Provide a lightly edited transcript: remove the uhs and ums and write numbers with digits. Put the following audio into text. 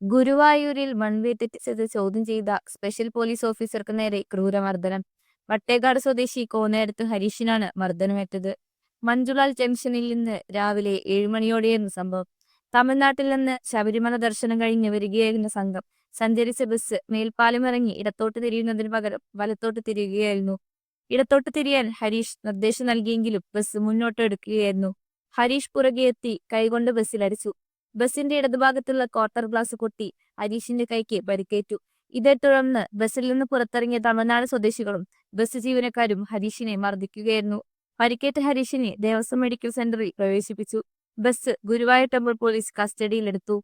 ഗുരുവായൂരിൽ വൺവേ തെറ്റിച്ചത് ചോദ്യം ചെയ്ത സ്പെഷ്യൽ പോലീസ് ഓഫീസർക്ക് നേരെ ക്രൂരമർദ്ദനം. വട്ടേക്കാട് സ്വദേശി കോന്നേരത്ത് ഹരീഷിനാണ് മർദ്ദനമേറ്റത്. മഞ്ജുലാൽ ജംഗ്ഷനിൽ നിന്ന് രാവിലെ 7 മണിയോടെയായിരുന്നു സംഭവം. തമിഴ്നാട്ടിൽ നിന്ന് ശബരിമല ദർശനം കഴിഞ്ഞ് വരികയായിരുന്ന സംഘം സഞ്ചരിച്ച ബസ് മേൽപ്പാലം ഇറങ്ങി ഇടത്തോട്ട് തിരിയുന്നതിന് പകരം വലത്തോട്ട് തിരിയുകയായിരുന്നു. ഇടത്തോട്ട് തിരിയാൻ ഹരീഷ് നിർദ്ദേശം നൽകിയെങ്കിലും ബസ് മുന്നോട്ട് എടുക്കുകയായിരുന്നു. ഹരീഷ് പുറകെ എത്തി കൈകൊണ്ട് ബസ്സിലടിച്ചു. ബസിന്റെ ഇടതുഭാഗത്തുള്ള ക്വാർട്ടർ ഗ്ലാസ് പൊട്ടി ഹരീഷിന്റെ കൈക്ക് പരിക്കേറ്റു. ഇതേ തുടർന്ന് ബസ്സിൽ നിന്ന് പുറത്തിറങ്ങിയ തമിഴ്നാട് സ്വദേശികളും ബസ് ജീവനക്കാരും ഹരീഷിനെ മർദ്ദിക്കുകയായിരുന്നു. പരിക്കേറ്റ ഹരീഷിനെ ദേവസ്വം മെഡിക്കൽ സെന്ററിൽ പ്രവേശിപ്പിച്ചു. ബസ് ഗുരുവായൂർ ടെമ്പിൾ പോലീസ് കസ്റ്റഡിയിലെടുത്തു.